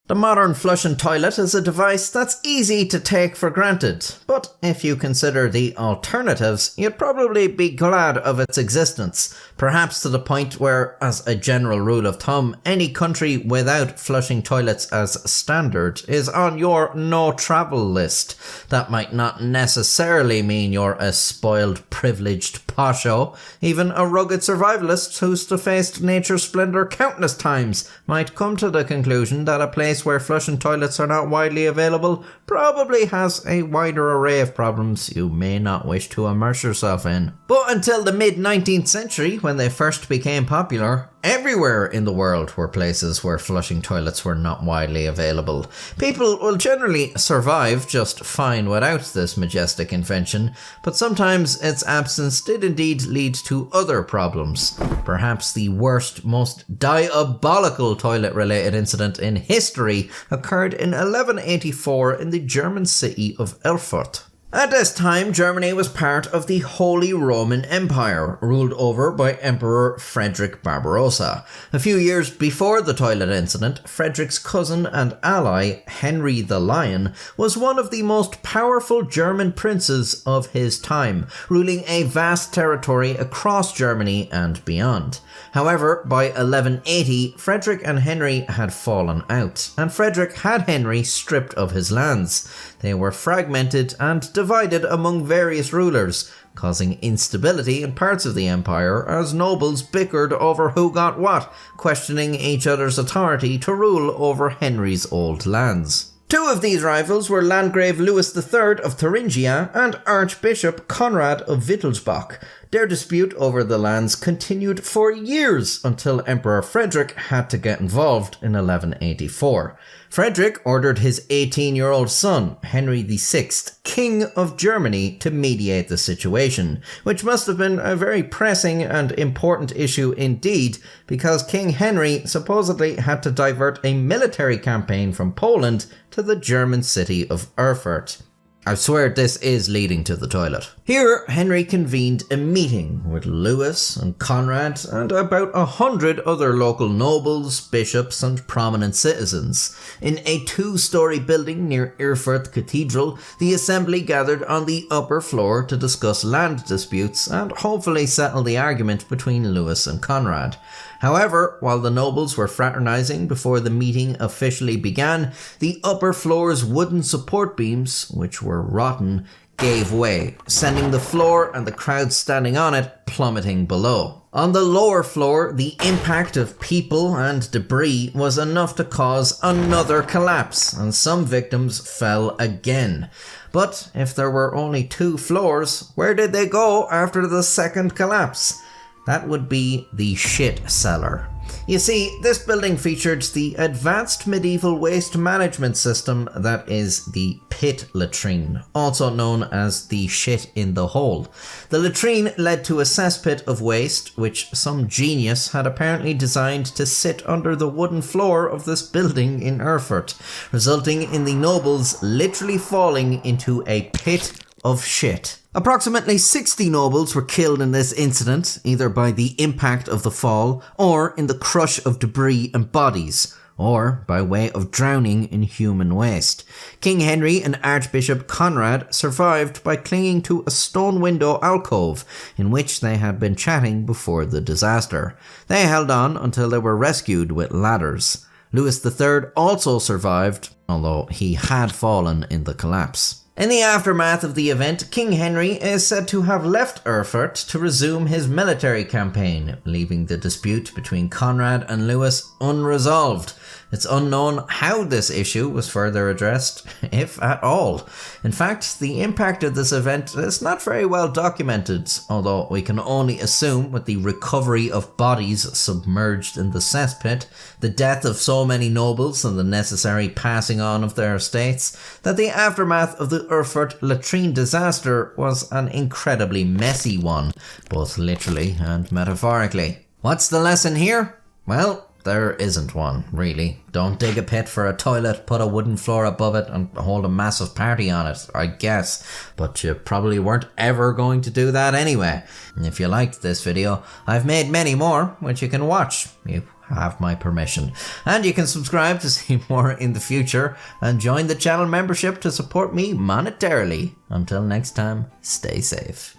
The modern flushing toilet is a device that's easy to take for granted, but if you consider the alternatives, you'd probably be glad of its existence, perhaps to the point where, as a general rule of thumb, any country without flushing toilets as standard is on your no-travel list. That might not necessarily mean you're a spoiled, privileged posho. Even a rugged survivalist who's defaced nature's splendour countless times might come to the conclusion that a place where flushing toilets are not widely available probably has a wider array of problems you may not wish to immerse yourself in. But until the mid-19th century, when they first became popular, everywhere in the world were places where flushing toilets were not widely available. People will generally survive just fine without this majestic invention, but sometimes its absence did indeed lead to other problems. Perhaps the worst, most diabolical toilet-related incident in history occurred in 1184 in the German city of Erfurt. At this time, Germany was part of the Holy Roman Empire, ruled over by Emperor Frederick Barbarossa. A few years before the toilet incident, Frederick's cousin and ally, Henry the Lion, was one of the most powerful German princes of his time, ruling a vast territory across Germany and beyond. However, by 1180, Frederick and Henry had fallen out, and Frederick had Henry stripped of his lands. They were fragmented and divided among various rulers, causing instability in parts of the empire as nobles bickered over who got what, questioning each other's authority to rule over Henry's old lands. Two of these rivals were Landgrave Louis III of Thuringia and Archbishop Conrad of Wittelsbach. Their dispute over the lands continued for years until Emperor Frederick had to get involved in 1184. Frederick ordered his 18-year-old son, Henry VI, King of Germany, to mediate the situation, which must have been a very pressing and important issue indeed, because King Henry supposedly had to divert a military campaign from Poland to the German city of Erfurt. I swear this is leading to the toilet. Here, Henry convened a meeting with Louis and Conrad and about 100 other local nobles, bishops and prominent citizens. In a 2-story building near Erfurt Cathedral, the assembly gathered on the upper floor to discuss land disputes and hopefully settle the argument between Louis and Conrad. However, while the nobles were fraternizing before the meeting officially began, the upper floor's wooden support beams, which were rotten, gave way, sending the floor and the crowd standing on it plummeting below. On the lower floor, the impact of people and debris was enough to cause another collapse, and some victims fell again. But if there were only 2 floors, where did they go after the second collapse? That would be the shit cellar. You see, this building featured the advanced medieval waste management system that is the pit latrine, also known as the shit in the hole. The latrine led to a cesspit of waste, which some genius had apparently designed to sit under the wooden floor of this building in Erfurt, resulting in the nobles literally falling into a pit of shit. Approximately 60 nobles were killed in this incident, either by the impact of the fall, or in the crush of debris and bodies, or by way of drowning in human waste. King Henry and Archbishop Conrad survived by clinging to a stone window alcove in which they had been chatting before the disaster. They held on until they were rescued with ladders. Louis III also survived, although he had fallen in the collapse. In the aftermath of the event, King Henry is said to have left Erfurt to resume his military campaign, leaving the dispute between Conrad and Louis unresolved. It's unknown how this issue was further addressed, if at all. In fact, the impact of this event is not very well documented, although we can only assume with the recovery of bodies submerged in the cesspit, the death of so many nobles and the necessary passing on of their estates, that the aftermath of the Erfurt latrine disaster was an incredibly messy one, both literally and metaphorically. What's the lesson here? Well, there isn't one, really. Don't dig a pit for a toilet, put a wooden floor above it and hold a massive party on it, I guess. But you probably weren't ever going to do that anyway. And if you liked this video, I've made many more, which you can watch. You have my permission. And you can subscribe to see more in the future and join the channel membership to support me monetarily. Until next time, stay safe.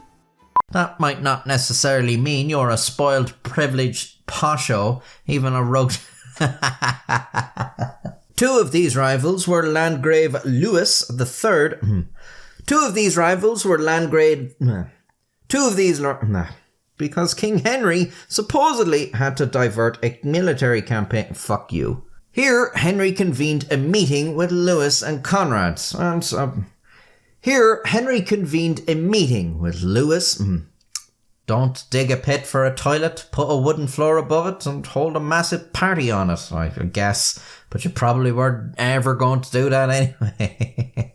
That might not necessarily mean you're a spoiled, privileged posho, even a rogue. Two of these rivals were Landgrave Louis III. Because King Henry supposedly had to divert a military campaign. Fuck you. Here, Henry convened a meeting with Louis and Conrad. Don't dig a pit for a toilet, put a wooden floor above it, and hold a massive party on it, I guess. But you probably weren't ever going to do that anyway.